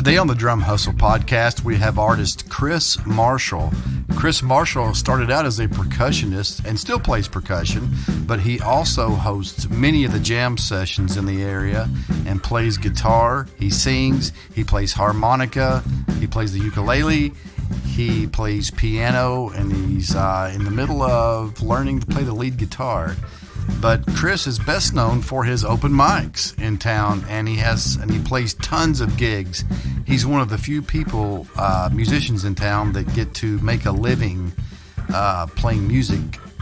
Today on the Drum Hustle podcast, we have artist Chris Marshall. Chris Marshall started out as a percussionist and still plays percussion, but he also hosts many of the jam sessions in the area and plays guitar. He sings, he plays harmonica, he plays the ukulele, he plays piano, and he's in the middle of learning to play the lead guitar. But Chris is best known for his open mics in town, and he plays tons of gigs. He's one of the few people, musicians in town, that get to make a living playing music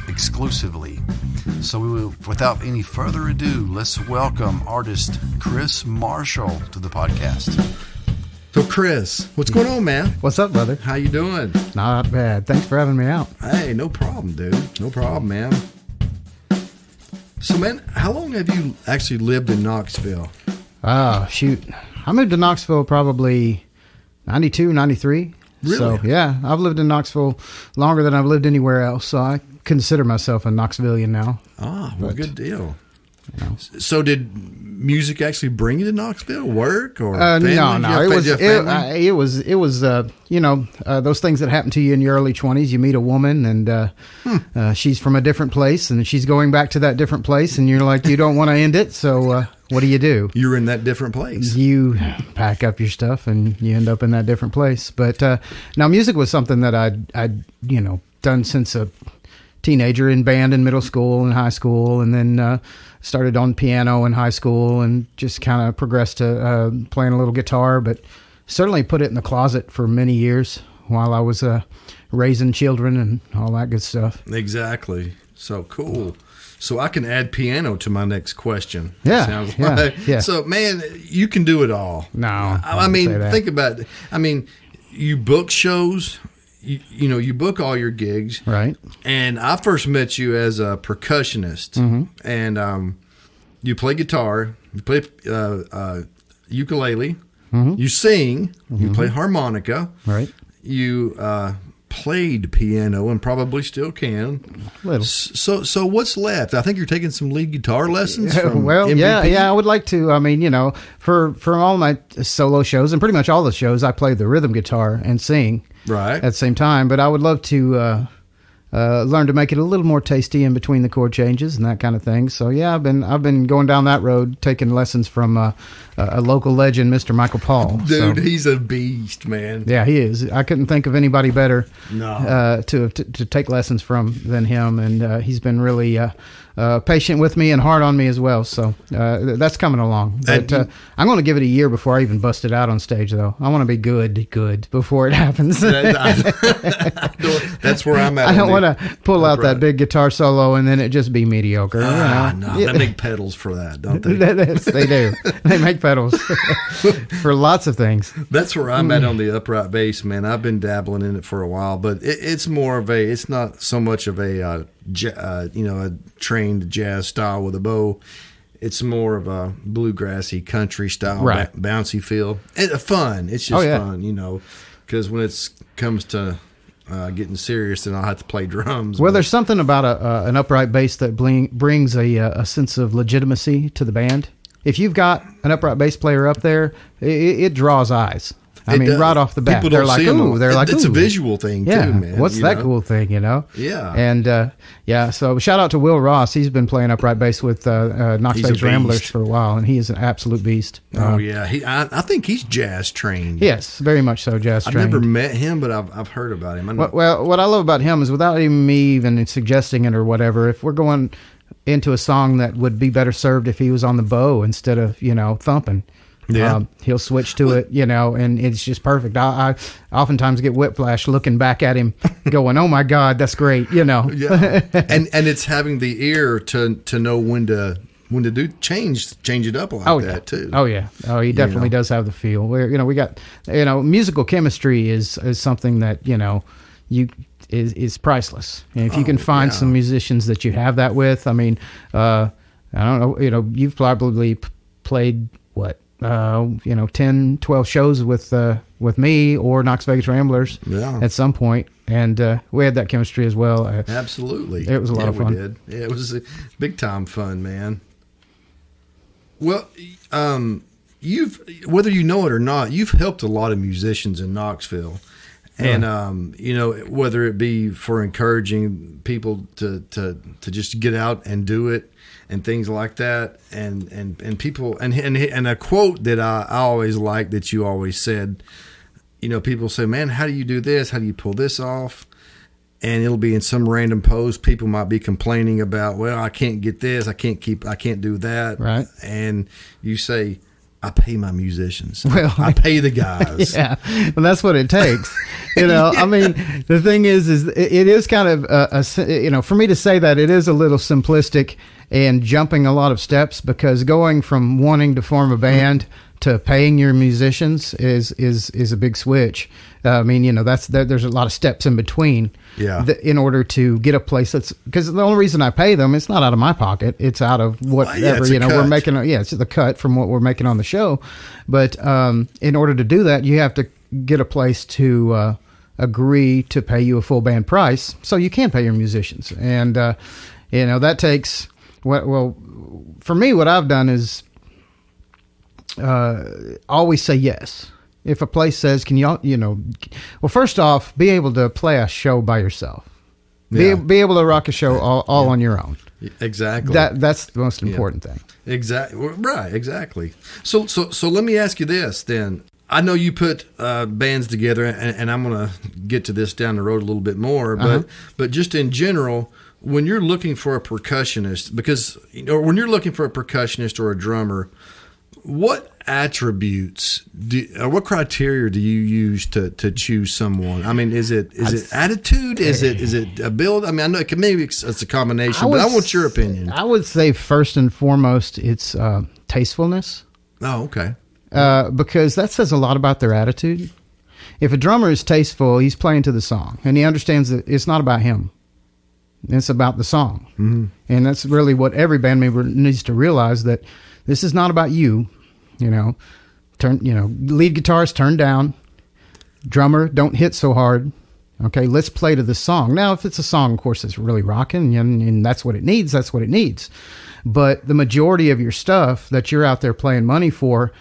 exclusively. So without any further ado, let's welcome artist Chris Marshall to the podcast. So Chris, what's going on, man? What's up, brother? How you doing? Not bad. Thanks for having me out. Hey, no problem, dude. No problem, man. So, man, how long have you actually lived in Knoxville? Oh, shoot. I moved to Knoxville probably 92, 93. Really? So, yeah, I've lived in Knoxville longer than I've lived anywhere else. So I consider myself a Knoxvillian now. Ah, well, good deal. You know. So did music actually bring you to Knoxville? Work or family? No. It was those things that happen to you in your early 20s. You meet a woman and she's from a different place and she's going back to that different place and you're like, you don't want to end it. So what do? You're in that different place. You pack up your stuff and you end up in that different place. But now music was something that I'd done since a teenager, in band in middle school and high school, and then started on piano in high school and just kind of progressed to playing a little guitar, but certainly put it in the closet for many years while I was raising children and all that good stuff. Exactly. So cool. So I can add piano to my next question. Yeah. Sounds like. Yeah. So, man, you can do it all. No. I mean, think about it. I mean, you book shows. You book all your gigs, right? And I first met you as a percussionist, and you play guitar, you play ukulele, you sing, you play harmonica, right? You played piano and probably still can. Little. So what's left? I think you're taking some lead guitar lessons from MVP? Yeah, I would like to. I mean, for all my solo shows and pretty much all the shows, I play the rhythm guitar and sing. Right. At the same time, but I would love to learn to make it a little more tasty in between the chord changes and that kind of thing. So yeah, I've been going down that road, taking lessons from a local legend, Mr. Michael Paul. Dude, he's a beast, man. Yeah, he is. I couldn't think of anybody better to to take lessons from than him, and he's been really patient with me and hard on me as well. So that's coming along. But I'm going to give it a year before I even bust it out on stage, though. I want to be good before it happens. That's where I'm at. I don't want to pull out that big guitar solo and then it just be mediocre. No, they make pedals for that, don't they? They do. They make pedals for lots of things. That's where I'm at on the upright bass, man. I've been dabbling in it for a while, but it's more of it's not so much of a trained jazz style with a bow. It's more of a bluegrassy country style, right. Bouncy feel. Fun. It's just fun, because when it comes to getting serious, then I'll have to play drums. Well, there's something about an upright bass that brings a sense of legitimacy to the band. If you've got an upright bass player up there, it draws eyes. I mean, right off the bat, they're like, "Ooh!" They're like, "It's ooh. a visual thing, too, man." What's that cool thing, Yeah. And so shout out to Will Ross. He's been playing upright bass with Knox Vegas Ramblers for a while, and he is an absolute beast. I think he's jazz trained. Yes, very much so, jazz trained. I've never met him, but I've heard about him. Well, what I love about him is without me even suggesting it or whatever, if we're going into a song that would be better served if he was on the bow instead of thumping. Yeah. He'll switch to it, and it's just perfect. I oftentimes get whiplash looking back at him going, oh my God, that's great, Yeah. And it's having the ear to know when to do change it up like that too. Oh yeah. Oh, he definitely does have the feel. We got, musical chemistry is something that, is priceless. And if you can find some musicians that you have that with, I mean, I don't know, you've probably played what? 10, 12 shows with me or Knox Vegas Ramblers at some point. And we had that chemistry as well. Absolutely. It was a lot of fun. We did. Yeah, it was big time fun, man. Well, whether you know it or not, you've helped a lot of musicians in Knoxville. And, whether it be for encouraging people to just get out and do it and things like that. And people, and a quote that I always like that you always said, people say, man, how do you do this? How do you pull this off? And it'll be in some random post. People might be complaining about, well, I can't get this. I can't do that. Right. And you say, I pay my musicians. Well, I pay the guys. Yeah, well, that's what it takes. I mean, the thing is it is kind of for me to say that it is a little simplistic and jumping a lot of steps, because going from wanting to form a band to paying your musicians is a big switch. I mean, there's a lot of steps in between. Yeah. In order to get a place because the only reason I pay them, it's not out of my pocket. It's out of whatever, we're making. It's the cut from what we're making on the show. But in order to do that, you have to get a place to agree to pay you a full band price so you can pay your musicians. And, that takes, for me, what I've done is always say yes. If a place says, can well, first off, be able to play a show by yourself. Yeah. Be able to rock a show all on your own. Exactly. That's the most important thing. Exactly. Right. Exactly. So let me ask you this then. I know you put bands together, and I'm going to get to this down the road a little bit more, but just in general, when you're looking for a percussionist, because when you're looking for a percussionist or a drummer, what attributes what criteria do you use to choose someone? I mean, is it attitude? Is it ability? I mean, I know maybe it's a combination, but I want your opinion. I would say first and foremost, it's tastefulness. Oh, okay. Because that says a lot about their attitude. If a drummer is tasteful, he's playing to the song, and he understands that it's not about him. It's about the song. Mm-hmm. And that's really what every band member needs to realize, that this is not about you. Lead guitarist, turn down. Drummer, don't hit so hard. Okay, let's play to the song. Now, if it's a song, of course, it's really rocking, and that's what it needs. That's what it needs. But the majority of your stuff that you're out there playing money for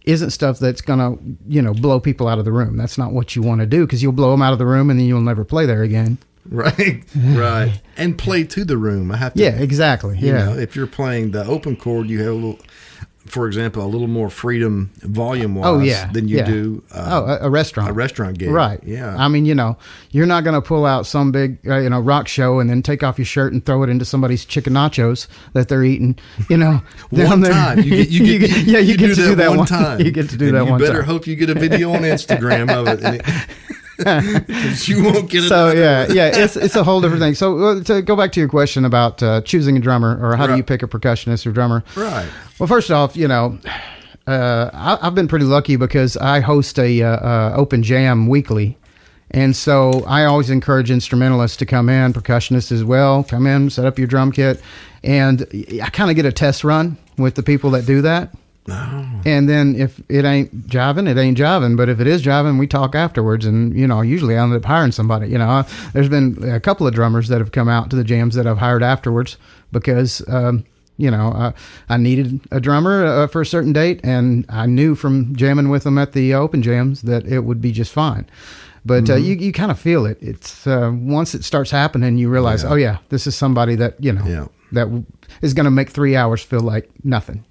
isn't stuff that's going to, blow people out of the room. That's not what you want to do, because you'll blow them out of the room and then you'll never play there again. Right, right. And play to the room. I have to. Yeah, exactly. If you're playing the open chord, you have for example, a little more freedom volume-wise than you do a restaurant. A restaurant gig. Right. Yeah. I mean, you're not going to pull out some big, rock show and then take off your shirt and throw it into somebody's chicken nachos that they're eating, down one there. Time. You get to do that one time. You get to do that one time. You better hope you get a video on Instagram of it. Because you won't get it. So it's a whole different thing. So to go back to your question about choosing a drummer, or how do you pick a percussionist or drummer? Right. Well, first off, I've been pretty lucky because I host a open jam weekly, and so I always encourage instrumentalists to come in, percussionists as well. Come in, set up your drum kit, and I kind of get a test run with the people that do that. Oh. And then if it ain't jiving, it ain't jiving. But if it is jiving, we talk afterwards. And, usually I end up hiring somebody. There's been a couple of drummers that have come out to the jams that I've hired afterwards because, I needed a drummer for a certain date. And I knew from jamming with them at the open jams that it would be just fine. But you kind of feel it. It's once it starts happening, you realize, this is somebody that, that is going to make 3 hours feel like nothing.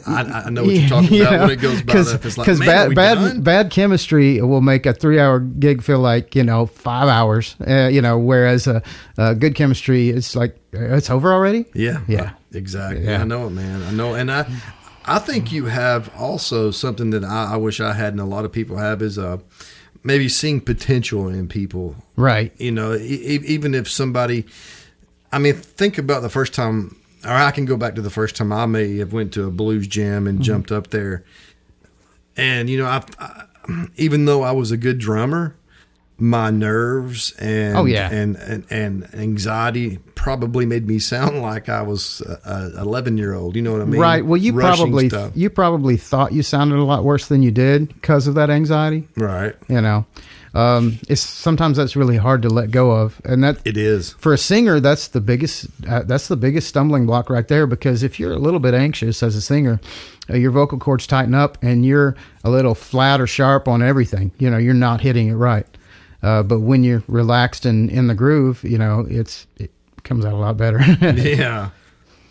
I know what you're talking about when it goes by that. It's like, bad chemistry will make a 3 hour gig feel like 5 hours. Whereas good chemistry, it's like it's over already. Yeah, exactly. Yeah. I know it, man. I know, and I think you have also something that I wish I had, and a lot of people have, is maybe seeing potential in people. Right. Even if somebody, think about the first time. Or I can go back to the first time I may have went to a blues jam and jumped up there. And, I even though I was a good drummer, my nerves and anxiety probably made me sound like I was a 11-year-old. You know what I mean? Right. Well, you probably thought you sounded a lot worse than you did because of that anxiety. Right. it's sometimes that's really hard to let go of, and that It is. for a singer. That's the biggest stumbling block right there, because if you're a little bit anxious as a singer, your vocal cords tighten up and you're a little flat or sharp on everything. You're not hitting it right. But when you're relaxed and in the groove, it comes out a lot better. Yeah.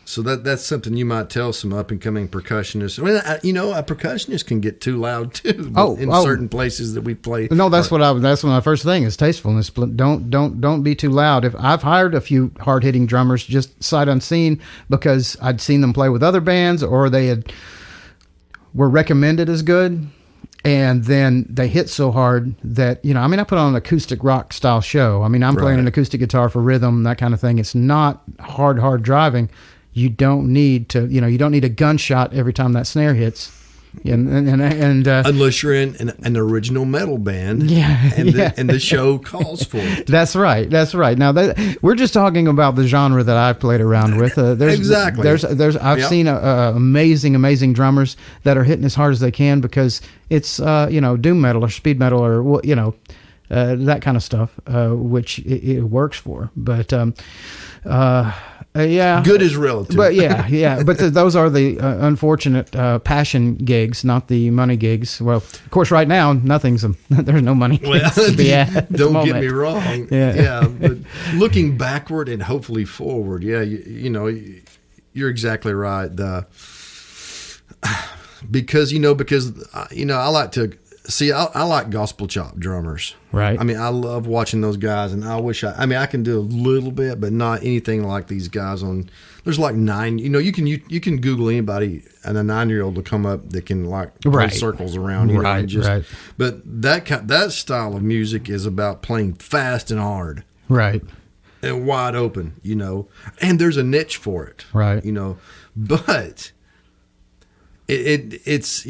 So that's something you might tell some up and coming percussionists. A percussionist can get too loud too. In certain places that we play. No, that's my first thing is tastefulness. Don't be too loud. If I've hired a few hard hitting drummers just sight unseen because I'd seen them play with other bands, or they were recommended as good, and then they hit so hard that, I put on an acoustic rock style show. I'm playing an acoustic guitar for rhythm, that kind of thing. It's not hard driving. You don't need a gunshot every time that snare hits. And unless you're in an original metal band, and the show calls for it. That's right. Now we're just talking about the genre that I've played around with. Exactly. I've seen amazing drummers that are hitting as hard as they can because it's doom metal or speed metal or that kind of stuff, which it works for. But good is relative. But but those are the unfortunate passion gigs, not the money gigs. Well, of course, right now there's no money to be at. Don't get me wrong. But looking backward and hopefully forward, you're exactly right. Because I like to. See, I like gospel chop drummers. Right. I love watching those guys, and I wish I can do a little bit, but not anything like these guys on. There's like 9. You can Google anybody, and a 9-year-old will come up that can play circles around. Right. But that style of music is about playing fast and hard. Right. And wide open. And there's a niche for it. Right. But it's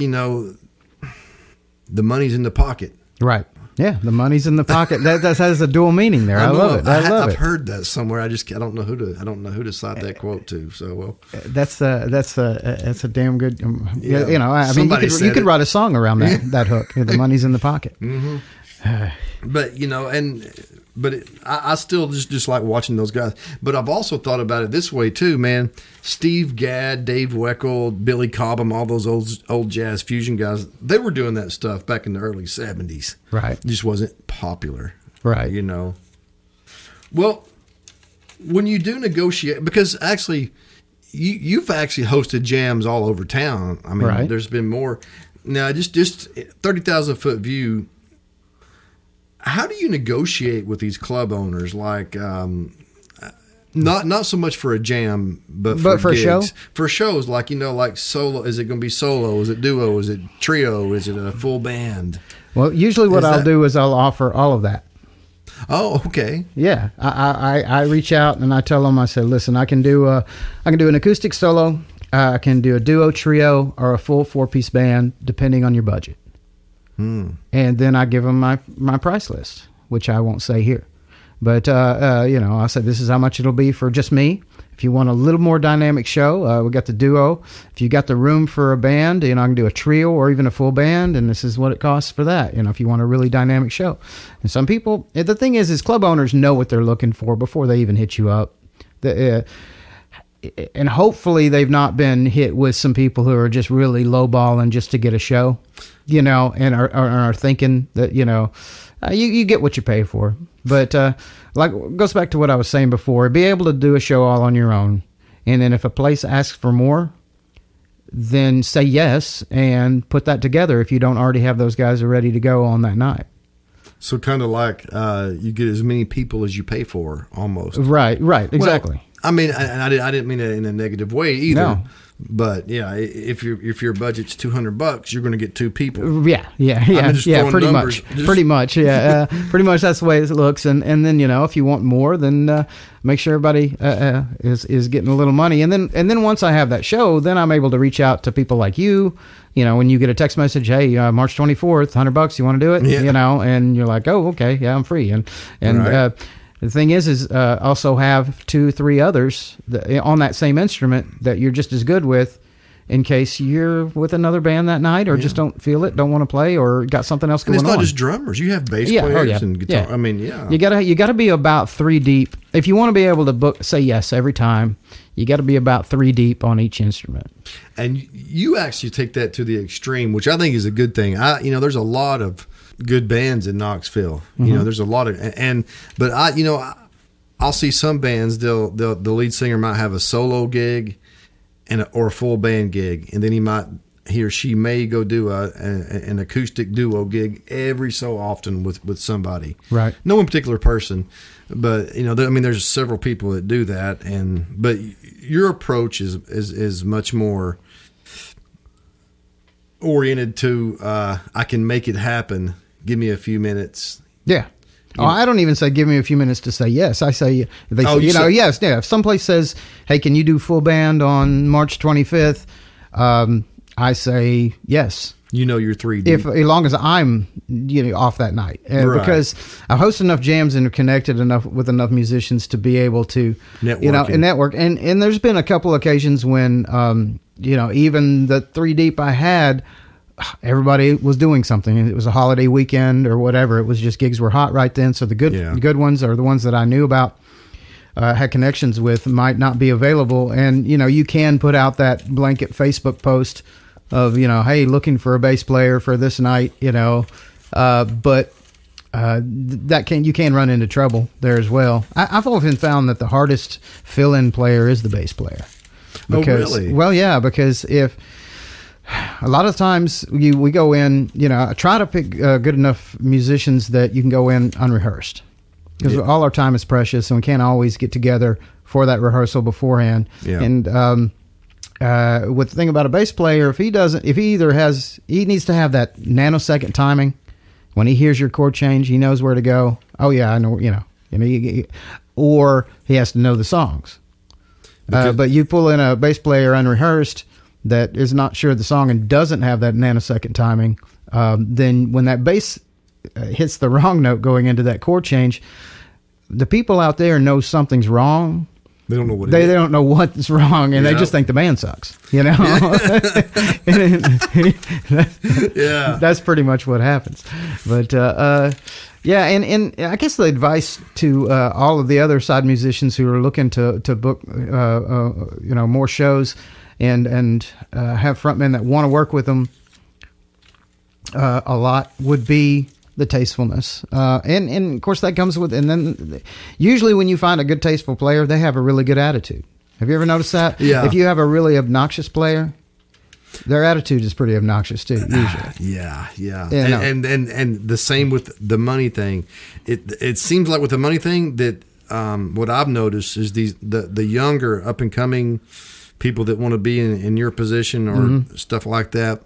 the money's in the pocket. Right. Yeah, the money's in the pocket. That has a dual meaning there. I love it. I've heard that somewhere. I don't know who to cite that quote to. So that's a damn good. Yeah. You could write a song around that hook. The money's in the pocket. Mm-hmm. But I still just like watching those guys. But I've also thought about it this way too, man. Steve Gadd, Dave Weckl, Billy Cobham, all those old jazz fusion guys, they were doing that stuff back in the early 70s. Right. It just wasn't popular. Right. Well, when you do negotiate, because actually you've actually hosted jams all over town. There's been more. Now, just 30,000 foot view. How do you negotiate with these club owners? Not so much for a jam, but for gigs. Show? For shows, like solo. Is it going to be solo? Is it duo? Is it trio? Is it a full band? Well, usually what I'll do is I'll offer all of that. Oh, okay. Yeah, I reach out and I tell them. I say, listen, I can do an acoustic solo. I can do a duo, trio, or a full 4-piece band, depending on your budget. And then I give them my price list, which I won't say here. But, I said, this is how much it'll be for just me. If you want a little more dynamic show, we got the duo. If you got the room for a band, I can do a trio or even a full band, and this is what it costs for that, if you want a really dynamic show. And some people, the thing is club owners know what they're looking for before they even hit you up. And hopefully they've not been hit with some people who are just really lowballing just to get a show, and are thinking that, you get what you pay for. But goes back to what I was saying before, be able to do a show all on your own. And then if a place asks for more, then say yes and put that together if you don't already have those guys ready to go on that night. So kind of like you get as many people as you pay for, almost. Right, exactly. Well, I didn't mean it in a negative way either. No. But yeah, if your budget's $200, you're going to get 2 people. Yeah. Pretty much. Pretty much that's the way it looks. And then if you want more, then make sure everybody is getting a little money. And then once I have that show, then I'm able to reach out to people like you. When you get a text message, hey, March 24th, $100, you want to do it? Yeah. And you're like, oh, okay, yeah, I'm free. And right. The thing is also have 2-3 others on that same instrument that you're just as good with, in case you're with another band that night, or just don't feel it, don't want to play, or got something else going on. And it's not just drummers. You have bass players and guitar. I mean, you gotta be about 3 deep if you want to be able to say yes every time. You got to be about 3 deep on each instrument. And you actually take that to the extreme, which I think is a good thing. There's a lot of good bands in Knoxville. There's a lot of but I'll see some bands. The lead singer might have a solo gig or a full band gig, and then he or she may go do an acoustic duo gig every so often with somebody. Right. No one particular person, but there's several people that do that, but your approach is much more oriented to I can make it happen. Give me a few minutes. Yeah. I don't even say give me a few minutes to say yes. I say yes. Yeah. If someplace says, "Hey, can you do full band on March 25th?" I say yes. You're 3 deep. As long as I'm off that night, right. Because I host enough jams and connected with enough musicians to be able to network. And there's been a couple occasions when even the 3 deep I had, everybody was doing something. It was a holiday weekend or whatever. It was just gigs were hot right then. So the good ones, or the ones that I knew about, had connections with, might not be available. And, you can put out that blanket Facebook post of, hey, looking for a bass player for this night, but you can run into trouble there as well. I've often found that the hardest fill-in player is the bass player. Because, really? Well, yeah, because a lot of times we go in, I try to pick good enough musicians that you can go in unrehearsed, because all our time is precious and we can't always get together for that rehearsal beforehand. Yeah. And with the thing about a bass player, he needs to have that nanosecond timing. When he hears your chord change, he knows where to go. Oh yeah, I know, or he has to know the songs. But you pull in a bass player unrehearsed that is not sure of the song and doesn't have that nanosecond timing, then when that bass hits the wrong note going into that chord change, the people out there know something's wrong. They don't know what they don't know what's wrong, and they just think the band sucks. That's pretty much what happens. But and I guess the advice to all of the other side musicians who are looking to book more shows and have frontmen that want to work with them a lot would be the tastefulness. And of course that comes with, and then usually when you find a good tasteful player, they have a really good attitude. Have you ever noticed that? Yeah. If you have a really obnoxious player, their attitude is pretty obnoxious too, usually. Yeah. And the same with the money thing. It seems like with the money thing that what I've noticed is the younger up and coming people that want to be in your position or stuff like that.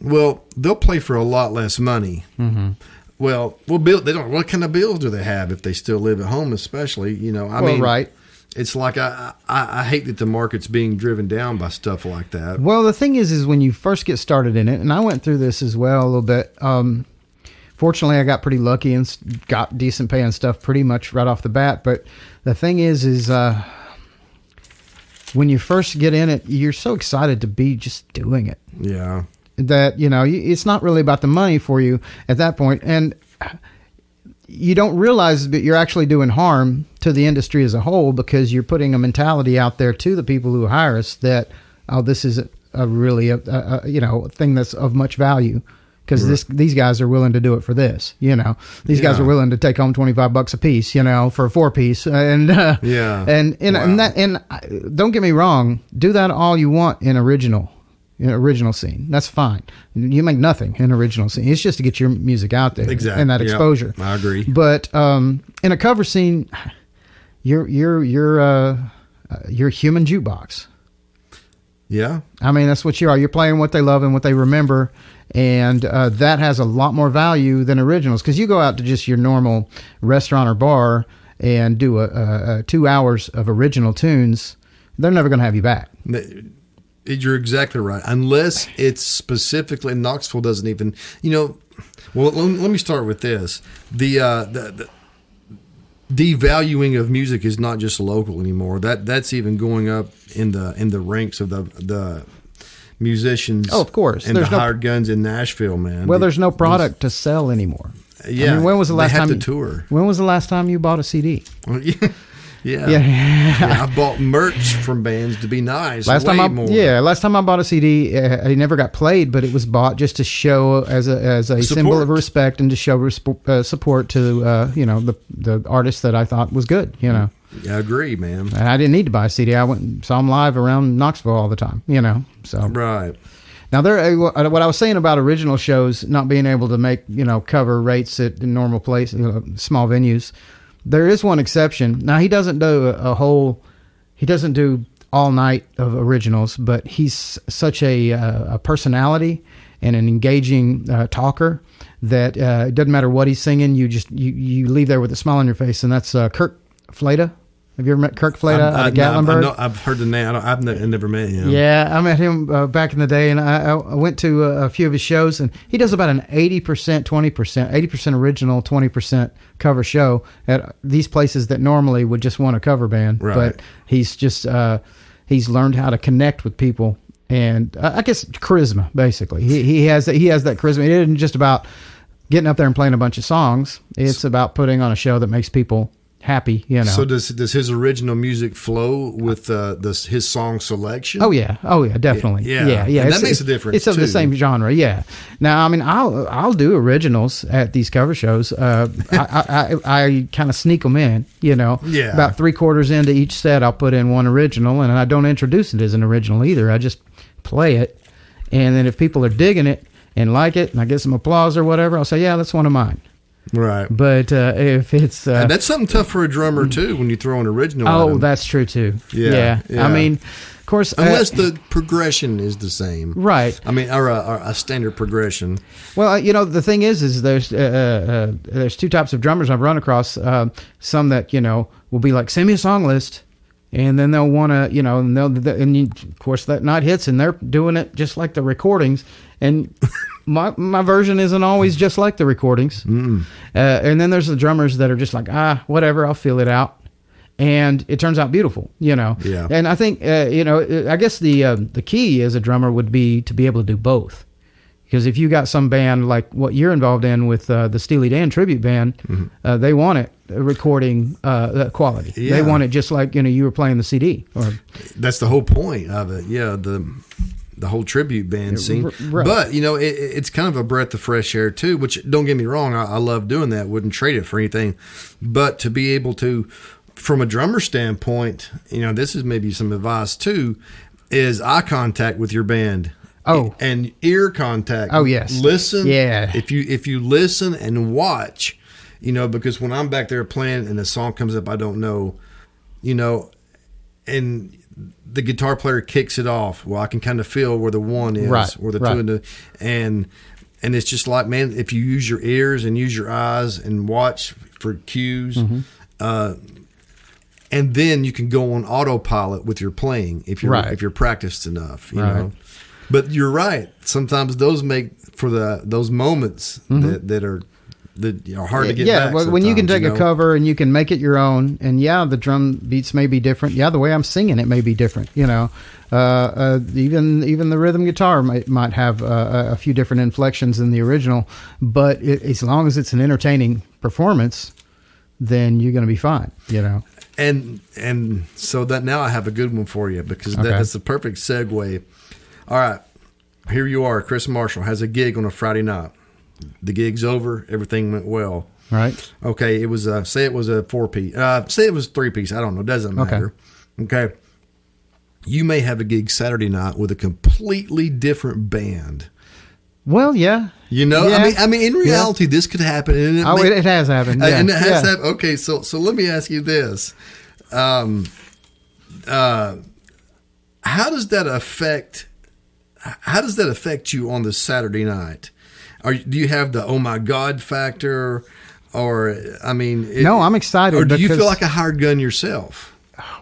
Well, they'll play for a lot less money. Mm-hmm. Well, they don't. What kind of bills do they have if they still live at home? Especially, right. It's like I hate that the market's being driven down by stuff like that. Well, the thing is when you first get started in it, and I went through this as well a little bit. Fortunately, I got pretty lucky and got decent paying stuff pretty much right off the bat. But the thing is when you first get in it, you're so excited to be just doing it. Yeah. That, it's not really about the money for you at that point. And you don't realize that you're actually doing harm to the industry as a whole, because you're putting a mentality out there to the people who hire us that, this is a really, thing that's of much value, because these guys are willing to do it for this, these guys are willing to take home $25 a piece, for a 4-piece. And, and don't get me wrong, do that all you want in original scene. That's fine. You make nothing in original scene. It's just to get your music out there. Exactly. And that exposure. I agree. But in a cover scene, you're a human jukebox. Yeah. I mean, that's what you are. You're playing what they love and what they remember, and that has a lot more value than originals, because you go out to just your normal restaurant or bar and do a 2 hours of original tunes, they're never going to have you back. You're exactly right. Unless it's specifically, Knoxville doesn't even, well, let me start with this. The devaluing of music is not just local anymore. That's even going up in the ranks of the musicians. Oh, of course. And There's the no, hired guns in Nashville, man. well, there's no product to sell anymore. Yeah. I mean, when was the last time to tour? When was the last time you bought a CD? Well, yeah. Yeah. Yeah. I bought merch from bands to be nice. Last way time more. last time I bought a CD, it never got played, but it was bought just to show as a symbol of respect and to show support to the artist that I thought was good. You know. I agree, man. And I didn't need to buy a CD. I went and saw them live around Knoxville all the time. You know. So Right. now what I was saying about original shows not being able to make cover rates at normal place, small venues. There is one exception. Now he doesn't do he doesn't do all night of originals, but he's such a personality and an engaging talker that it doesn't matter what he's singing. You leave there with a smile on your face, and that's Kirk Fleda. Have you ever met Kirk Fleda out of Gatlinburg? I've heard the name. I've never met him. Yeah, I met him back in the day, and I went to a few of his shows, and he does about an 80%, 20%, 80% original, 20% cover show at these places that normally would just want a cover band. Right. But he's just, he's learned how to connect with people, and I guess charisma, basically. He has that charisma. It isn't just about getting up there and playing a bunch of songs. It's about putting on a show that makes people happy, So does his original music flow with his song selection? Oh yeah, definitely. Yeah. And that makes a difference. It's of the same genre. Yeah. Now, I mean, I'll do originals at these cover shows. I kind of sneak them in. Yeah. About 3/4 into each set, I'll put in one original, and I don't introduce it as an original either. I just play it, and then if people are digging it and like it, and I get some applause or whatever, I'll say, yeah, that's one of mine. Right. But if it's and that's something tough for a drummer too when you throw an original. Oh, that's true too. Yeah. I mean, of course, unless the progression is the same, right? I mean, or a standard progression. Well, the thing is there's two types of drummers I've run across. Some that will be like, send me a song list. And then they'll want to, of course that night hits and they're doing it just like the recordings. And my version isn't always just like the recordings. And then there's the drummers that are just like, whatever, I'll feel it out. And it turns out beautiful, Yeah. And I think, I guess the key as a drummer would be to be able to do both. Because if you got some band like what you're involved in with the Steely Dan tribute band, they want it recording quality. Yeah. They want it just like you were playing the CD. That's the whole point of it. Yeah, the whole tribute band scene. Right. But it's kind of a breath of fresh air too. Which, don't get me wrong, I love doing that. Wouldn't trade it for anything. But to be able to, from a drummer standpoint, this is maybe some advice too, is eye contact with your band. Oh, and ear contact. Oh, yes. Listen. Yeah. If you listen and watch, because when I'm back there playing and the song comes up, I don't know, and the guitar player kicks it off. Well, I can kind of feel where the one is, right, where the right. two and it's just like, man, if you use your ears and use your eyes and watch for cues, and then you can go on autopilot with your playing if you're practiced enough, you know. But you're right. Sometimes those make for those moments that are hard to get back. Yeah, well, when you can take a cover and you can make it your own, and the drum beats may be different. Yeah, the way I'm singing it may be different. Even the rhythm guitar might have a few different inflections than the original. But as long as it's an entertaining performance, then you're going to be fine. And so that now I have a good one for you because that's the perfect segue. All right, here you are. Chris Marshall has a gig on a Friday night. The gig's over. Everything went well. Right. Okay, it was say it was a 4-piece. Say it was 3-piece. I don't know. Doesn't matter. Okay. You may have a gig Saturday night with a completely different band. Well, yeah. Yeah. I mean, in reality, this could happen. And it has happened. Yeah. And it has happened. Okay, so let me ask you this. How does that affect you on the Saturday night? Do you have the oh my God factor, or no? I'm excited. Or do you feel like a hired gun yourself?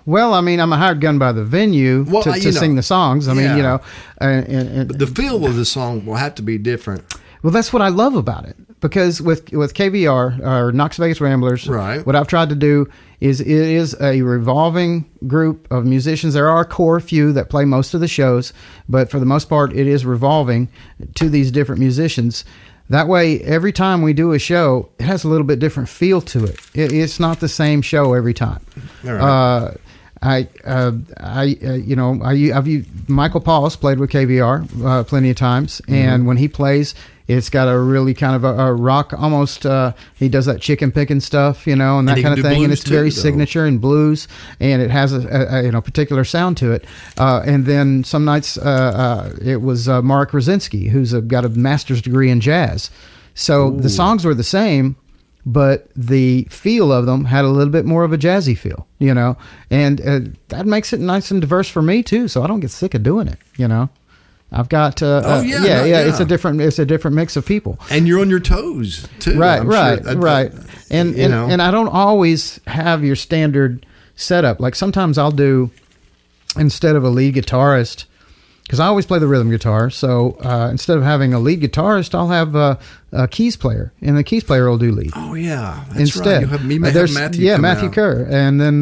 Well, I'm a hired gun by the venue to sing the songs. But the feel of the song will have to be different. Well, that's what I love about it. because with KVR or Knox Vegas Ramblers, right, what I've tried to do is it is a revolving group of musicians. There are a core few that play most of the shows, but for the most part, it is revolving to these different musicians. That way, every time we do a show, it has a little bit different feel to it. It's not the same show every time. All right. Michael Paul's played with KVR plenty of times, and when he plays, it's got a really kind of a rock, almost. He does that chicken picking stuff, and that kind of thing, and it's very signature and blues, and it has a particular sound to it. And then some nights it was Mark Rosinski, who's got a master's degree in jazz. So the songs were the same, but the feel of them had a little bit more of a jazzy feel, and that makes it nice and diverse for me too. So I don't get sick of doing it, I've got it's a different mix of people, and you're on your toes too. Right. And I don't always have your standard setup. Like sometimes I'll do, instead of a lead guitarist, because I always play the rhythm guitar. So instead of having a lead guitarist, I'll have a keys player, and the keys player will do lead. Oh yeah, that's instead. Right. You have Matthew Kerr, and then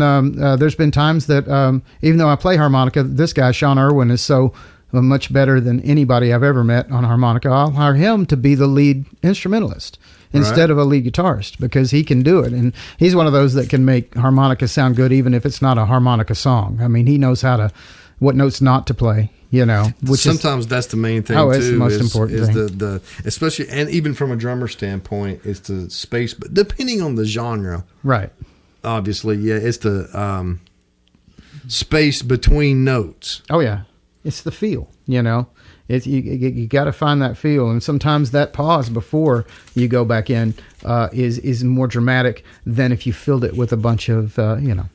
there's been times that even though I play harmonica, this guy Sean Irwin is so much better than anybody I've ever met on harmonica. I'll hire him to be the lead instrumentalist instead of a lead guitarist, because he can do it, and he's one of those that can make harmonica sound good even if it's not a harmonica song. I mean, he knows what notes not to play. Which sometimes that's the main thing. It's the most important thing. The especially, and even from a drummer standpoint, it's the space. But depending on the genre, right? Obviously, it's the space between notes. Oh yeah, it's the feel. It's you got to find that feel, and sometimes that pause before you go back in is more dramatic than if you filled it with a bunch of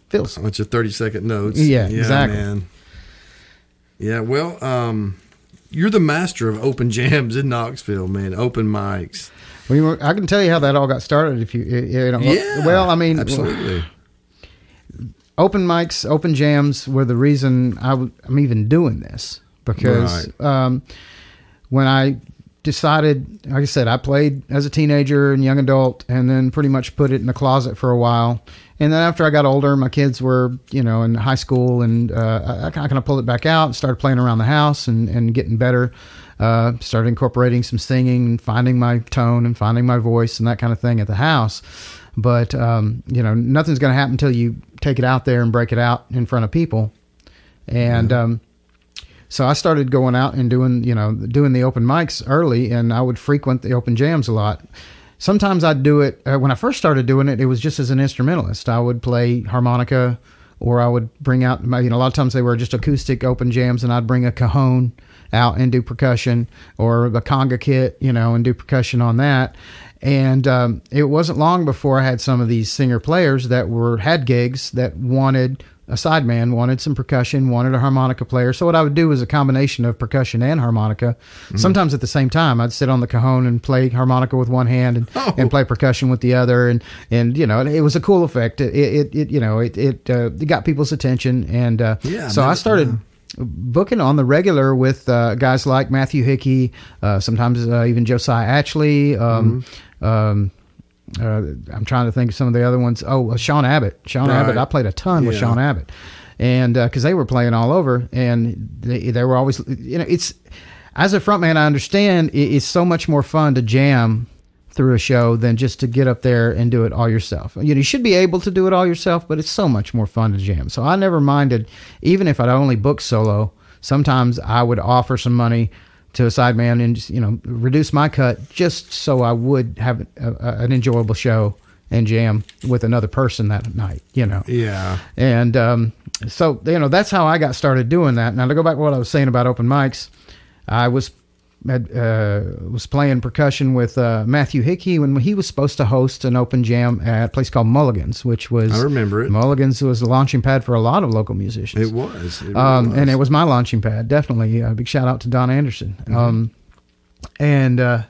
fills. A bunch of 30-second notes. Yeah, exactly. Man. Yeah, well, you're the master of open jams in Knoxville, man. Open mics. I can tell you how that all got started. If you yeah. Well, I mean, absolutely. Open mics, open jams were the reason I'm even doing this, because when I decided, like I said, I played as a teenager and young adult, and then pretty much put it in the closet for a while. And then after I got older, my kids were, in high school, and I kind of pulled it back out and started playing around the house and getting better. Started incorporating some singing and finding my tone and finding my voice and that kind of thing at the house. But, nothing's going to happen until you take it out there and break it out in front of people. And so I started going out and doing the open mics early, and I would frequent the open jams a lot. Sometimes I'd do it, when I first started doing it, it was just as an instrumentalist. I would play harmonica, or I would bring out, a lot of times they were just acoustic open jams, and I'd bring a cajon out and do percussion, or a conga kit, and do percussion on that. And it wasn't long before I had some of these singer players that had gigs that wanted a sideman, wanted some percussion, wanted a harmonica player. So what I would do was a combination of percussion and harmonica. Mm-hmm. Sometimes at the same time, I'd sit on the cajon and play harmonica with one hand and play percussion with the other. And it was a cool effect. It got people's attention. And I started booking on the regular with guys like Matthew Hickey, sometimes even Josiah Atchley. I'm trying to think of some of the other ones. Sean Abbott. Abbott. I played a ton with Sean Abbott, and because they were playing all over, and they were always, it's, as a frontman, I understand it's so much more fun to jam through a show than just to get up there and do it all yourself. You should be able to do it all yourself, but it's so much more fun to jam. So I never minded, even if I'd only booked solo. Sometimes I would offer some money to a sideman and just, reduce my cut just so I would have an enjoyable show and jam with another person that night, Yeah. And so, that's how I got started doing that. Now, to go back to what I was saying about open mics, I was playing percussion with Matthew Hickey when he was supposed to host an open jam at a place called Mulligan's, which was, I remember it. Mulligan's was the launching pad for a lot of local musicians. It was. And it was my launching pad, definitely. A big shout out to Don Anderson. Mm-hmm.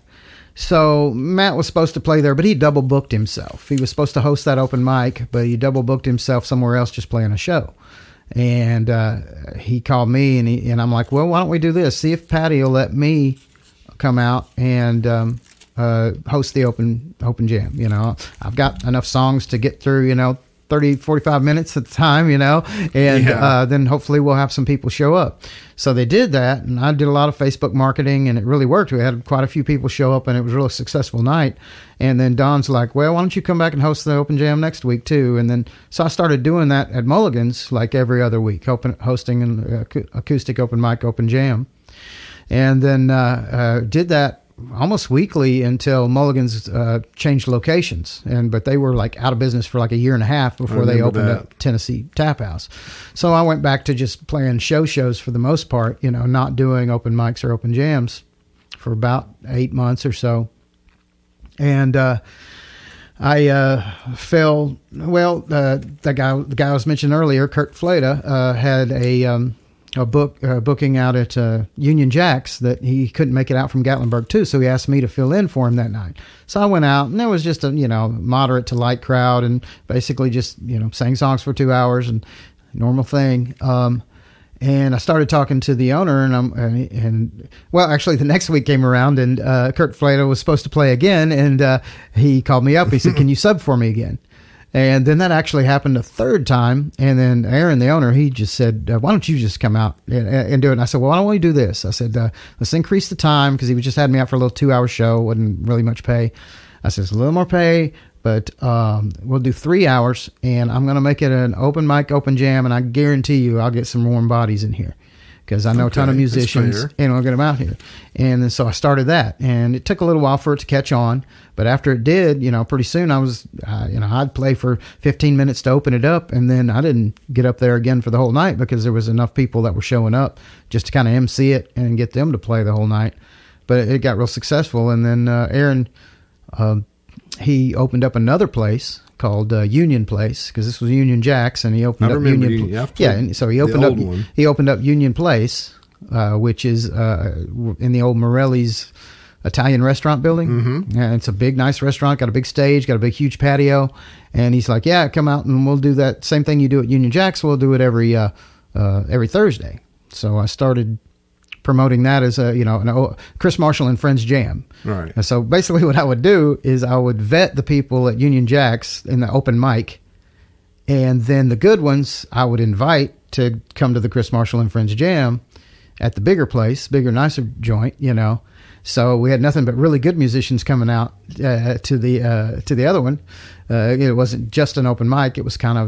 So Matt was supposed to play there, but he double booked himself. He was supposed to host that open mic, but he double booked himself somewhere else just playing a show. And he called me, and I'm like, well, why don't we do this? See if Patty will let me come out and host the open jam. You know, I've got enough songs to get through, you know, 30, 45 minutes at the time, you know, and then hopefully we'll have some people show up. So they did that, and I did a lot of Facebook marketing, and it really worked. We had quite a few people show up, and it was a really successful night. And then Don's like, well, why don't you come back and host the open jam next week too? And then so I started doing that at Mulligan's like every other week, hosting an acoustic open mic open jam. And then did that almost weekly until Mulligan's changed locations, but they were like out of business for like a year and a half before they opened up Tennessee Tap House. So I went back to just playing shows for the most part, you know, not doing open mics or open jams for about 8 months or so. And I fell, well, the guy I was mentioning earlier, Kurt Fleda, had a booking out at Union Jack's that he couldn't make it out from Gatlinburg too, so he asked me to fill in for him that night. So I went out, and there was just a, you know, moderate to light crowd, and basically just, you know, sang songs for 2 hours and normal thing. And I started talking to the owner, and well, actually the next week came around, and Kurt Fleda was supposed to play again, and he called me up. He said, "Can you sub for me again?" And then that actually happened a third time. And then Aaron, the owner, he just said, why don't you just come out and do it? And I said, well, why don't we do this? I said, let's increase the time, because he just had me out for a little 2-hour show. Wasn't really much pay. I said, it's a little more pay, but we'll do 3 hours, and I'm going to make it an open mic, open jam, and I guarantee you I'll get some warm bodies in here, because I know a ton of musicians, and I'll get them out here. And then, so I started that, and it took a little while for it to catch on. But after it did, you know, pretty soon I was, you know, I'd play for 15 minutes to open it up, and then I didn't get up there again for the whole night, because there was enough people that were showing up just to kind of MC it and get them to play the whole night. But it got real successful. And then Aaron, he opened up another place called Union Place, because this was Union Jack's, and he opened up Union. And so he opened up Union Place, which is in the old Morelli's Italian restaurant building. Mm-hmm. And it's a big, nice restaurant, got a big stage, got a big, huge patio. And he's like, yeah, come out and we'll do that same thing you do at Union Jack's. We'll do it every Thursday. So I started promoting that as a Chris Marshall and Friends Jam. Right. And so basically what I would do is I would vet the people at Union Jack's in the open mic, and then the good ones I would invite to come to the Chris Marshall and Friends Jam at the bigger place, bigger, nicer joint, you know. So we had nothing but really good musicians coming out to the other one. It wasn't just an open mic. It was kind of,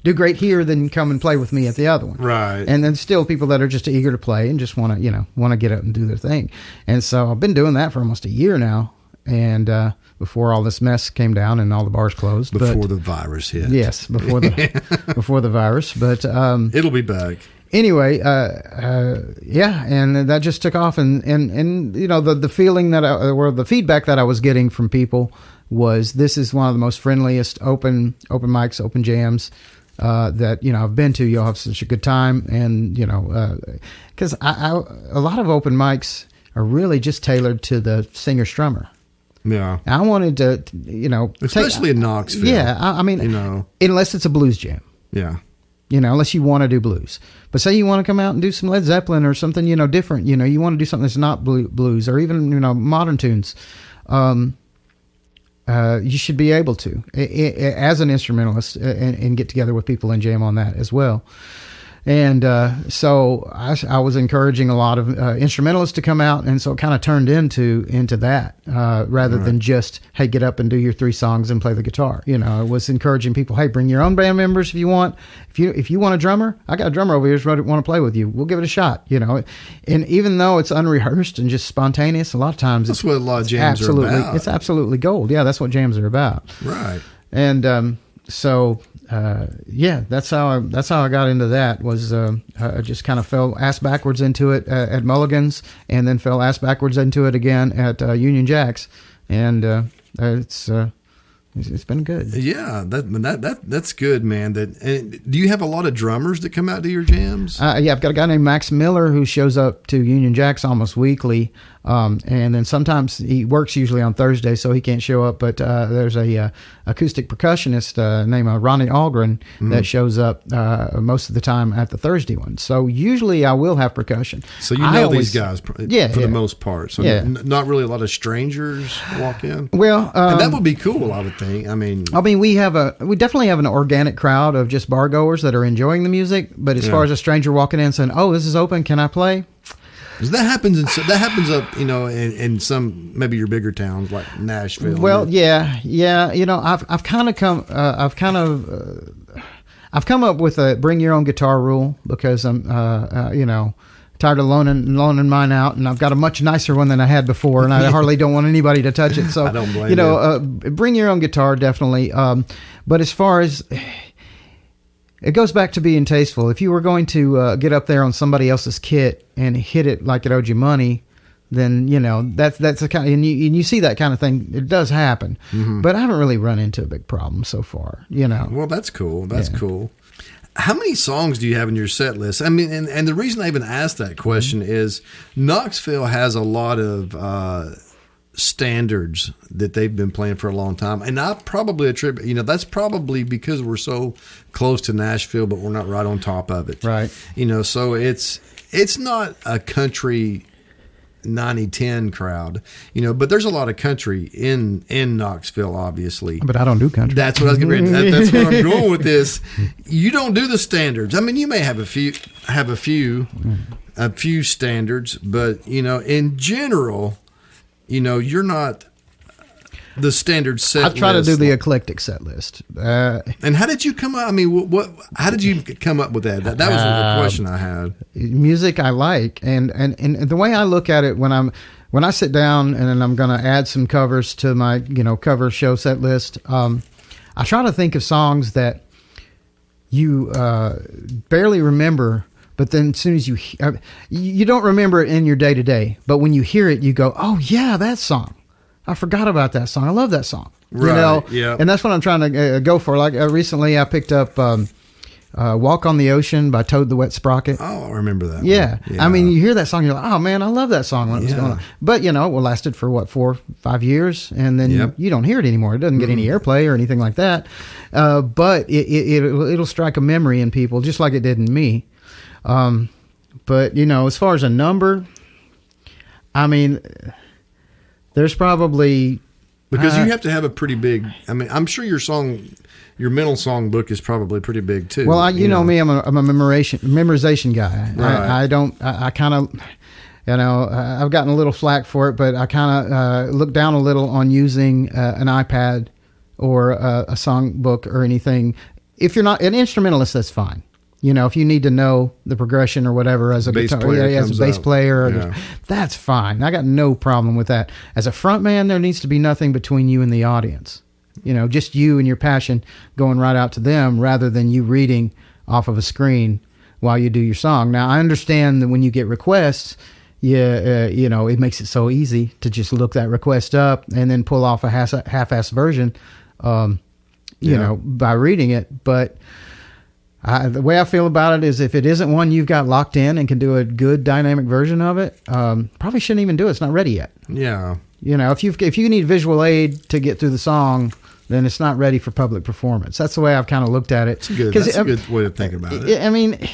do great here, then come and play with me at the other one. Right. And then still people that are just eager to play and just want to get up and do their thing. And so I've been doing that for almost a year now. And before all this mess came down and all the bars closed. Before the virus hit. Yes, before the virus. But it'll be back. Anyway, and that just took off, and you know, the feeling or the feedback that I was getting from people was, this is one of the most friendliest open mics, open jams that, you know, I've been to. You'll have such a good time, and you know, because a lot of open mics are really just tailored to the singer strummer. Yeah, I wanted to, you know, especially in Knoxville. Yeah, I mean, you know, unless it's a blues jam. Yeah. You know, unless you want to do blues. But say you want to come out and do some Led Zeppelin or something, you know, different. You know, you want to do something that's not blues, or even, you know, modern tunes. You should be able to, as an instrumentalist, and get together with people and jam on that as well. And so I was encouraging a lot of instrumentalists to come out, and so it kind of turned into that rather than just, hey, get up and do your 3 songs and play the guitar. You know, it was encouraging people, hey, bring your own band members if you want. If you want a drummer, I got a drummer over here who want to play with you. We'll give it a shot. You know, and even though it's unrehearsed and just spontaneous, a lot of times that's what a lot of jams are about. It's absolutely gold. Yeah, that's what jams are about. Right. And so. That's how I got into that. Was I just kind of fell ass backwards into it at Mulligan's, and then fell ass backwards into it again at Union Jack's, and it's It's been good. Yeah, that's good, man. And do you have a lot of drummers that come out to your jams? Yeah, I've got a guy named Max Miller who shows up to Union Jacks almost weekly, and then sometimes he works usually on Thursday, so he can't show up. But there's a acoustic percussionist named Ronnie Algren that shows up most of the time at the Thursday one. So usually I will have percussion. So you know these guys, for the most part. So not really a lot of strangers walk in. Well, and that would be cool, I would think. I mean, we definitely have an organic crowd of just bar goers that are enjoying the music. But as far as a stranger walking in saying, "Oh, this is open, can I play?" That happens up, in some, maybe your bigger towns like Nashville. Well, yeah. I've come up with a bring your own guitar rule because I'm, tired of loaning mine out, and I've got a much nicer one than I had before, and I hardly don't want anybody to touch it. So I don't blame you. Bring your own guitar, definitely. But as far as it goes back to being tasteful, if you were going to get up there on somebody else's kit and hit it like it owed you money, then that's the kind of, and you see that kind of thing. It does happen, but I haven't really run into a big problem so far. Well, that's cool. That's cool. How many songs do you have in your set list? I mean, and the reason I even asked that question is Knoxville has a lot of standards that they've been playing for a long time. And I probably attribute, that's probably because we're so close to Nashville, but we're not right on top of it. Right. So it's not a country 90-10 crowd, but there's a lot of country in Knoxville, obviously. But I don't do country. That's what I was getting ready. That's where I'm going with this. You don't do the standards. I mean, you may have a few standards, but in general, you're not the standard set list. I try to do the eclectic set list. And how did you come up? I mean, how did you come up with that? That was the question I had. Music I like, and the way I look at it when I sit down and I'm going to add some covers to my cover show set list, I try to think of songs that you barely remember. But then as soon as you don't remember it in your day to day, but when you hear it, you go, "Oh yeah, that song. I forgot about that song. I love that song." Right. Yeah. And that's what I'm trying to go for. Like recently, I picked up "Walk on the Ocean" by Toad the Wet Sprocket. Oh, I remember that. Yeah. I mean, you hear that song, you're like, "Oh man, I love that song when it was going on." But it lasted for 4-5 years, and then you don't hear it anymore. It doesn't get any airplay or anything like that. But it'll strike a memory in people, just like it did in me. But as far as a number, I mean, there's probably because you have to have a pretty big. I mean, I'm sure your mental song book is probably pretty big too. Well, you know me, I'm a memorization guy. Right. I kind of, I've gotten a little flack for it, but I kind of look down a little on using an iPad or a song book or anything. If you're not an instrumentalist, that's fine. If you need to know the progression or whatever as a guitar, as a bass player, that's fine. I got no problem with that. As a front man, there needs to be nothing between you and the audience. Just you and your passion going right out to them rather than you reading off of a screen while you do your song. Now, I understand that when you get requests, it makes it so easy to just look that request up and then pull off a half-assed version, by reading it. But the way I feel about it is if it isn't one you've got locked in and can do a good dynamic version of it, probably shouldn't even do it. It's not ready yet. Yeah. If you need visual aid to get through the song, then it's not ready for public performance. That's the way I've kind of looked at it. That's a good way to think about it. I mean,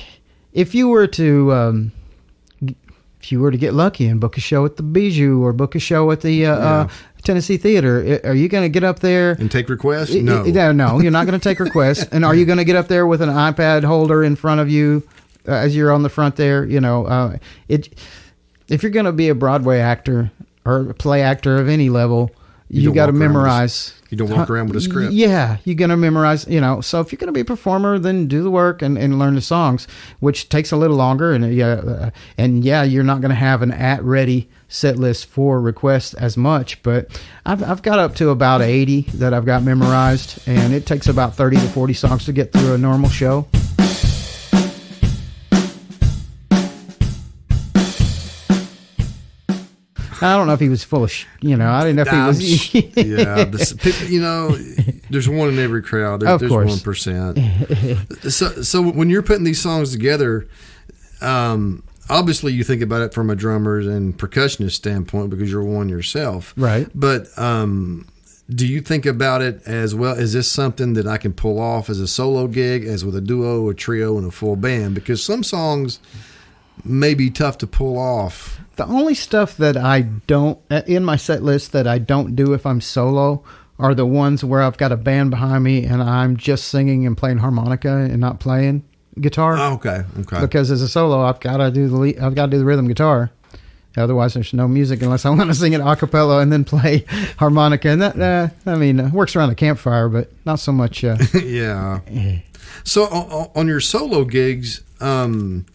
if you were to get lucky and book a show at the Bijou or book a show at the Tennessee Theater, are you going to get up there and take requests? No, no, you're not going to take requests. And are you going to get up there with an iPad holder in front of you as you're on the front there? If you're going to be a Broadway actor or a play actor of any level, you got to memorize. You don't walk around with a script. Yeah, you're going to memorize, So if you're going to be a performer, then do the work and learn the songs, which takes a little longer. And you're not going to have an at-ready set list for requests as much. But I've got up to about 80 that I've got memorized, and it takes about 30 to 40 songs to get through a normal show. I don't know if he was full of, I didn't know if he was. Yeah, there's one in every crowd. There's 1%. So when you're putting these songs together, obviously you think about it from a drummer and percussionist standpoint because you're one yourself, right? But do you think about it as well? Is this something that I can pull off as a solo gig, as with a duo, a trio, and a full band? Because some songs may be tough to pull off. The only stuff that I don't, in my set list that I don't do if I'm solo, are the ones where I've got a band behind me and I'm just singing and playing harmonica and not playing guitar. Oh, okay. Because as a solo, I've got to do the rhythm guitar. Otherwise, there's no music unless I want to sing it a cappella and then play harmonica. And that, works around a campfire, but not so much. Yeah. So on your solo gigs, I'm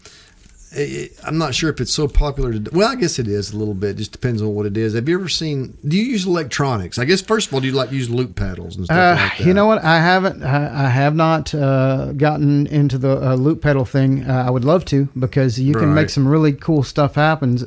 not sure if it's so popular. Well, I guess it is a little bit. Just depends on what it is. Have you ever seen? Do you use electronics? I guess first of all, do you like use loop pedals and stuff like that? You know what? I haven't. I have not gotten into the loop pedal thing. I would love to because you can make some really cool stuff happen.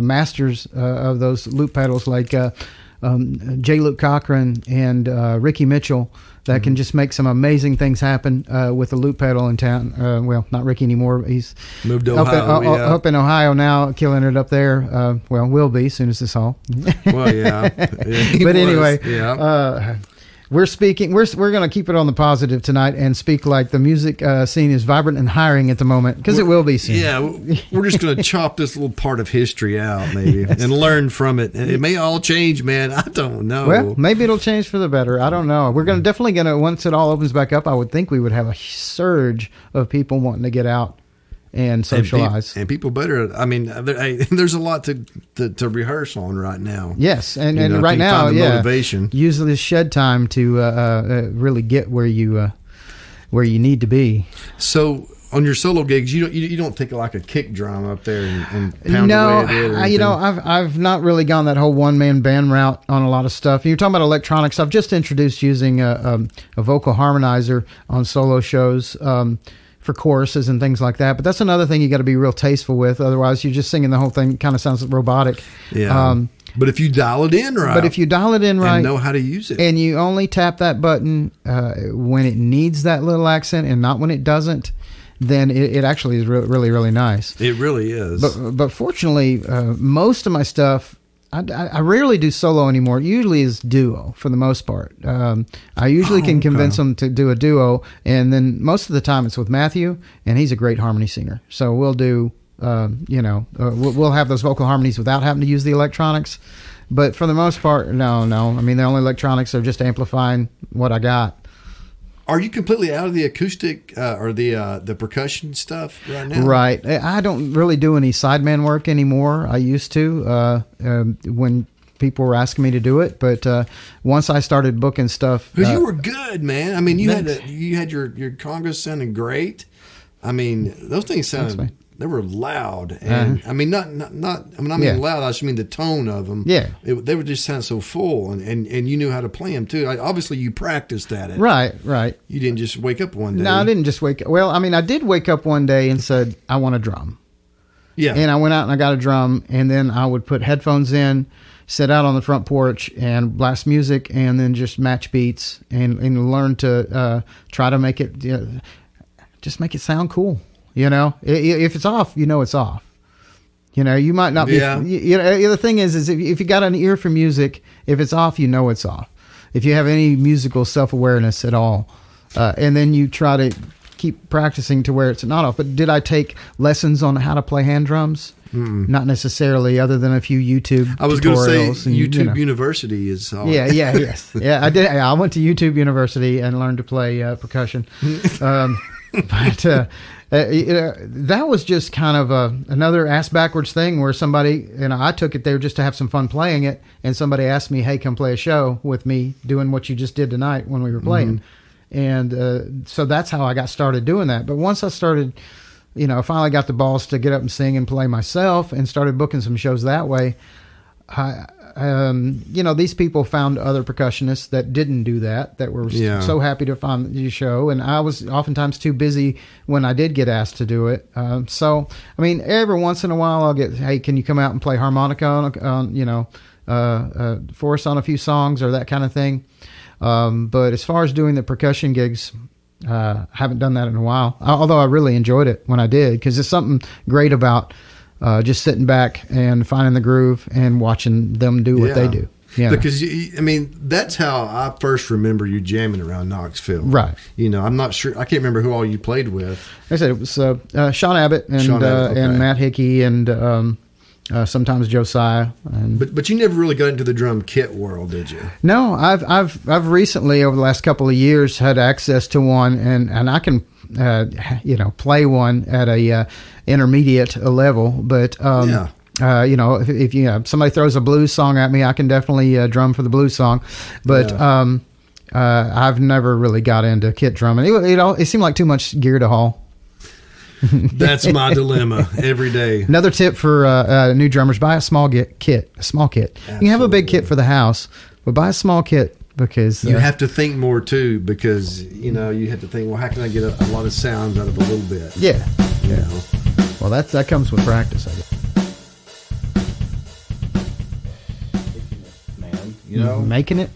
Masters of those loop pedals like J. Luke Cochran and Ricky Mitchell. That can just make some amazing things happen with the loop pedal in town. Well, not Ricky anymore. He's moved to Ohio. Up in Ohio now, killing it up there. Will be as soon as this all. Well, yeah. But anyway, we're speaking. We're going to keep it on the positive tonight and speak like the music scene is vibrant and hiring at the moment because it will be soon. Yeah, we're just going to chop this little part of history out maybe and learn from it. And it may all change, man. I don't know. Well, maybe it'll change for the better. I don't know. We're definitely going to once it all opens back up. I would think we would have a surge of people wanting to get out and socialize. And people better. I mean, there's a lot to rehearse on right now. Yes, and right now, motivation. Use this shed time to really get where you need to be. So on your solo gigs, you don't take like a kick drum up there and pound away at it. I've not really gone that whole one man band route on a lot of stuff. You're talking about electronics. I've just introduced using a vocal harmonizer on solo shows. For choruses and things like that, but that's another thing you got to be real tasteful with. Otherwise, you're just singing the whole thing. Kind of sounds robotic. Yeah. But if you dial it in right, and know how to use it, and you only tap that button when it needs that little accent and not when it doesn't, then it actually is really, really nice. It really is. But fortunately, most of my stuff. I rarely do solo anymore. It usually is duo for the most part. I usually can convince them to do a duo, and then most of the time it's with Matthew, and he's a great harmony singer. So we'll do, we'll have those vocal harmonies without having to use the electronics. But for the most part, no. I mean, the only electronics are just amplifying what I got. Are you completely out of the acoustic or the percussion stuff right now? Right. I don't really do any sideman work anymore. I used to when people were asking me to do it, but once I started booking stuff, because you were good, man. I mean, you had your congas sounding great. I mean, those things sounded. They were loud, and I mean, not. I mean, loud. I just mean the tone of them. Yeah, they would just sound so full, and you knew how to play them too. Obviously, you practiced at it. Right. You didn't just wake up one day. No, I didn't just wake up. Well, I mean, I did wake up one day and said, "I want a drum." Yeah, and I went out and I got a drum, and then I would put headphones in, sit out on the front porch, and blast music, and then just match beats and learn to try to make it, just make it sound cool. If it's off, it's off. You might not be. Yeah. The thing is if you got an ear for music, if it's off, it's off. If you have any musical self-awareness at all, and then you try to keep practicing to where it's not off. But did I take lessons on how to play hand drums? Not necessarily, other than a few YouTube I was going to say and, YouTube University is all. Yes. Yeah, I did. I went to YouTube University and learned to play percussion. But that was just kind of another ass backwards thing where somebody, I took it there just to have some fun playing it, and somebody asked me, "Hey, come play a show with me doing what you just did tonight when we were playing." And so that's how I got started doing that. But once I started, I finally got the balls to get up and sing and play myself and started booking some shows that way. these people found other percussionists that didn't do that were so happy to find the show. And I was oftentimes too busy when I did get asked to do it. So, I mean, every once in a while I'll get, hey, can you come out and play harmonica for us on a few songs or that kind of thing. But as far as doing the percussion gigs, I haven't done that in a while, although I really enjoyed it when I did, because there's something great about just sitting back and finding the groove and watching them do what they do. Yeah. Because, that's how I first remember you jamming around Knoxville. Right. I'm not sure. I can't remember who all you played with. Like I said it was Sean Abbott and Matt Hickey and sometimes Josiah. But you never really got into the drum kit world, did you? No, I've recently over the last couple of years had access to one, and I can play one at a intermediate level. But if somebody throws a blues song at me, I can definitely drum for the blues song. But I've never really got into kit drumming. It seemed like too much gear to haul. That's my dilemma every day. Another tip for new drummers: buy a small kit. A small kit. Absolutely. You can have a big kit for the house, but buy a small kit because you have to think more too. Because you have to think, well, how can I get a lot of sounds out of a little bit? Yeah. Well, that comes with practice, I guess. Making it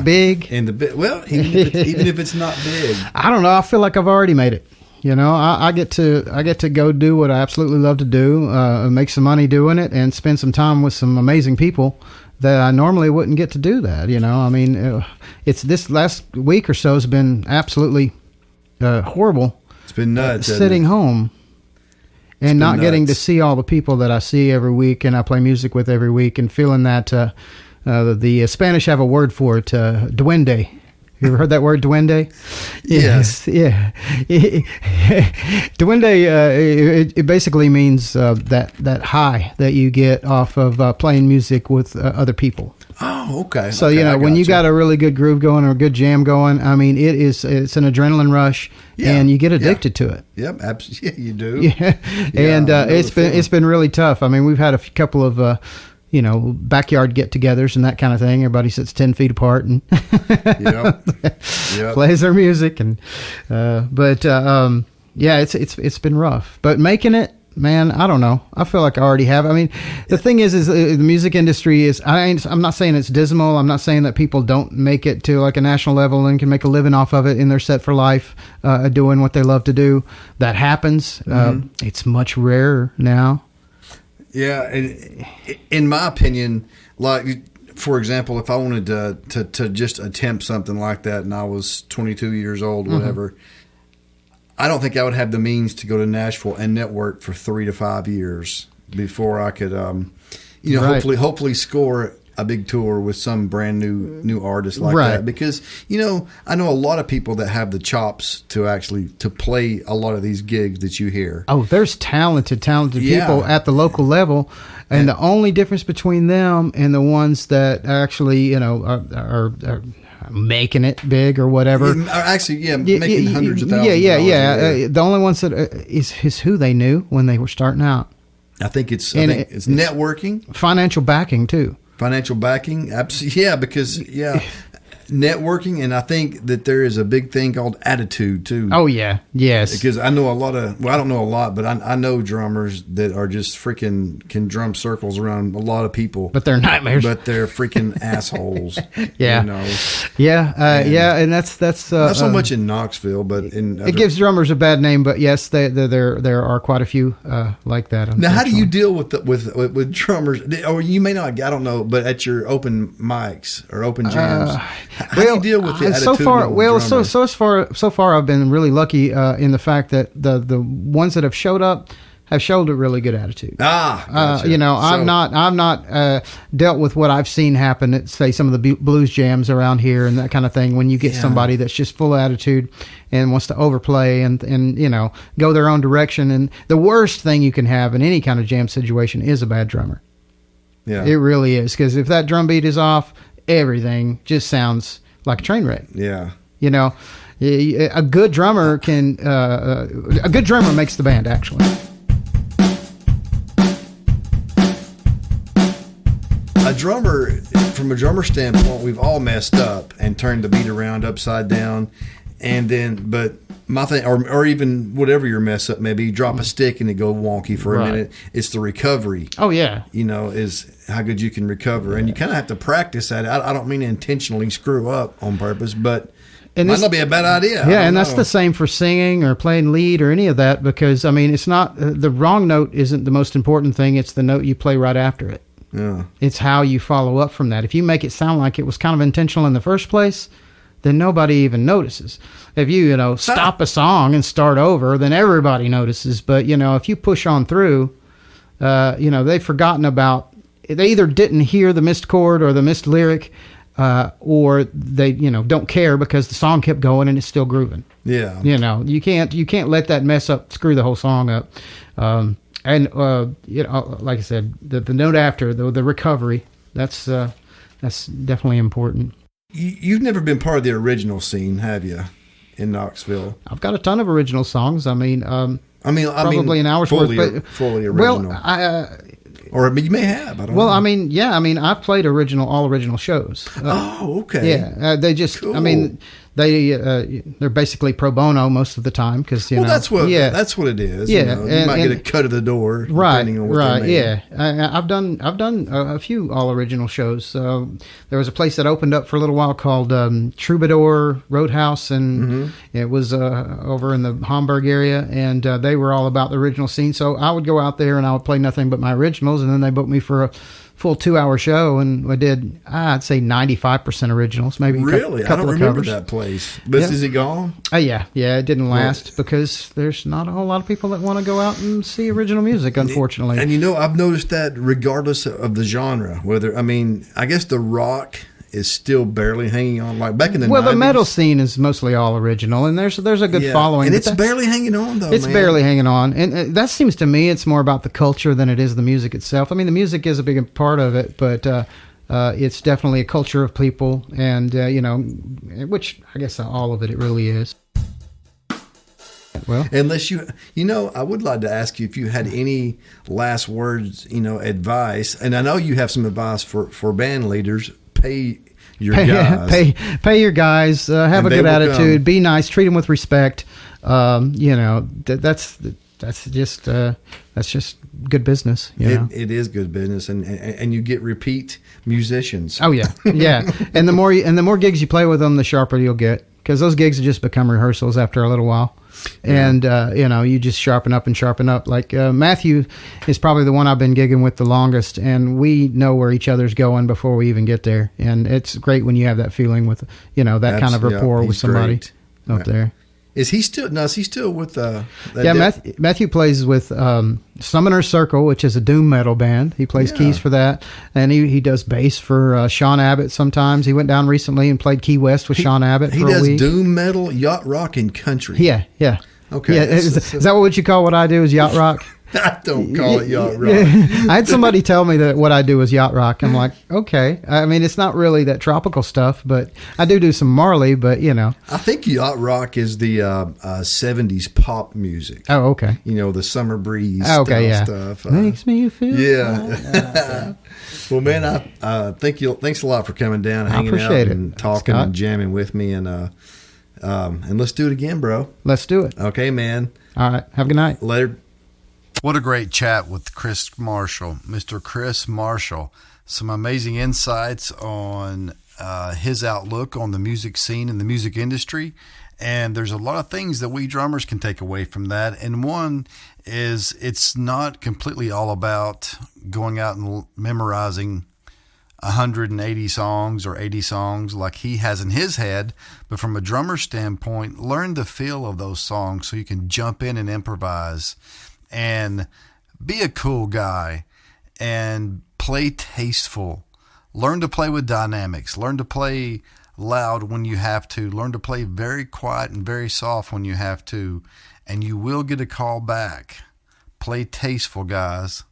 big, and even if it's not big, I don't know. I feel like I've already made it. I get to go do what I absolutely love to do, make some money doing it, and spend some time with some amazing people that I normally wouldn't get to do that. I mean, it's this last week or so has been absolutely horrible. It's been nuts. Sitting home and not getting to see all the people that I see every week and I play music with every week, and feeling that the Spanish have a word for it, duende. You ever heard that word, duende? Yes. Yeah. Duende, it basically means that high that you get off of playing music with other people. Oh, okay. So, when you got a really good groove going or a good jam going, I mean, it's an adrenaline rush, and you get addicted to it. Yep, absolutely. You do. Yeah. And it's been really tough. I mean, we've had a couple of backyard get-togethers and that kind of thing. Everybody sits 10 feet apart and plays their music. And it's been rough. But making it, man, I don't know. I feel like I already have. I mean, the thing is the music industry is. I'm not saying it's dismal. I'm not saying that people don't make it to like a national level and can make a living off of it and they're set for life doing what they love to do. That happens. Mm-hmm. It's much rarer now. Yeah, and in my opinion, like, for example, if I wanted to just attempt something like that and I was 22 years old, whatever, I don't think I would have the means to go to Nashville and network for 3 to 5 years before I could, hopefully score a big tour with some brand new artist like that. Because, I know a lot of people that have the chops to play a lot of these gigs that you hear. Oh, there's talented people at the local level. And the only difference between them and the ones that actually, are making it big or whatever. Making hundreds of thousands of dollars. The only ones that is who they knew when they were starting out. I think it's networking. Financial backing, too. Financial backing, absolutely, because networking, and I think that there is a big thing called attitude too. Oh yeah, yes. Because I know I don't know a lot, but I know drummers that are just freaking can drum circles around a lot of people. But they're nightmares. But they're freaking assholes. Yeah, and that's not so much in Knoxville, but it gives drummers a bad name. But yes, there are quite a few like that. Now, how do you deal with drummers? Or you may not, I don't know, but at your open mics or open jams. How do you deal with the attitude? So far, I've been really lucky in the fact that the ones that have showed up have showed a really good attitude. Gotcha. I've not dealt with what I've seen happen at, say, some of the blues jams around here and that kind of thing. When you get somebody that's just full of attitude and wants to overplay and go their own direction, and the worst thing you can have in any kind of jam situation is a bad drummer. Yeah, it really is, because if that drum beat is off, everything just sounds like a train wreck. Yeah. A good drummer makes the band, actually. a drummer, from a drummer standpoint, we've all messed up and turned the beat around upside down, and then, but my thing, or even whatever your mess up may be, drop a stick and it go wonky for a minute. It's the recovery. Oh yeah, is how good you can recover, and you kind of have to practice that. I don't mean to intentionally screw up on purpose, but it might not be a bad idea. Yeah, and that's the same for singing or playing lead or any of that, because I mean, it's not the wrong note isn't the most important thing. It's the note you play right after it. Yeah, it's how you follow up from that. If you make it sound like it was kind of intentional in the first place, then nobody even notices. If you, stop a song and start over, then everybody notices. But, if you push on through, they've forgotten about, they either didn't hear the missed chord or the missed lyric, or they, don't care because the song kept going and it's still grooving. Yeah. You can't let that mess up, screw the whole song up. Like I said, the note after, the recovery, that's definitely important. You've never been part of the original scene, have you, in Knoxville? I've got a ton of original songs. Probably an hour's fully, worth. But, fully original. Well, or you may have. I don't know. Well, I've played all original shows. Okay. Yeah, they just. Cool. They're basically pro bono most of the time because that's what it is. Yeah, you might get a cut of the door, depending on what they make. Yeah. I've done a few all original shows. There was a place that opened up for a little while called Troubadour Roadhouse, and it was over in the Hamburg area, and they were all about the original scene. So I would go out there and I would play nothing but my originals, and then they booked me for a full 2-hour show, and I did, I'd say 95% originals, maybe really? a couple I don't of remember covers. That place. But is it gone? Yeah, it didn't last because there's not a whole lot of people that want to go out and see original music, unfortunately. And I've noticed that regardless of the genre, I guess the rock is still barely hanging on. Like back in the 90s. The metal scene is mostly all original, and there's a good following. And it's barely hanging on, though. It's barely hanging on, and that seems to me it's more about the culture than it is the music itself. I mean, the music is a big part of it, but it's definitely a culture of people, and which I guess all of it really is. Well, unless I would like to ask you if you had any last words, advice, and I know you have some advice for band leaders. Pay your guys. Pay your guys. Have a good attitude. Come. Be nice. Treat them with respect. That's just good business. It is good business, and you get repeat musicians. Oh yeah. And the more gigs you play with them, the sharper you'll get, because those gigs have just become rehearsals after a little while. And, you just sharpen up. Like Matthew is probably the one I've been gigging with the longest, and we know where each other's going before we even get there. And it's great when you have that feeling with, that kind of rapport with somebody out there. Is he still with Matthew plays with Summoner's Circle, which is a doom metal band. He plays keys for that, and he does bass for Sean Abbott sometimes. He went down recently and played Key West with Sean Abbott for a week. He does doom metal, yacht rock, and country. Yeah. Okay. Yeah, is that what you call what I do is yacht rock? I don't call it yacht rock. I had somebody tell me that what I do is yacht rock. I'm like, okay. I mean, it's not really that tropical stuff, but I do some Marley, but I think yacht rock is the 70s pop music. Oh, okay. The summer breeze stuff. Makes me feel. Yeah. Well, man, thanks a lot for coming down, hanging out, and talking and jamming with me, and let's do it again, bro. Let's do it. Okay, man. All right. Have a good night. Later. What a great chat with Chris Marshall, Mr. Chris Marshall. Some amazing insights on his outlook on the music scene and the music industry. And there's a lot of things that we drummers can take away from that. And one is it's not completely all about going out and memorizing 180 songs or 80 songs like he has in his head, but from a drummer standpoint, learn the feel of those songs so you can jump in and improvise and be a cool guy and play tasteful. Learn to play with dynamics. Learn to play loud when you have to. Learn to play very quiet and very soft when you have to, and you will get a call back. Play tasteful, guys.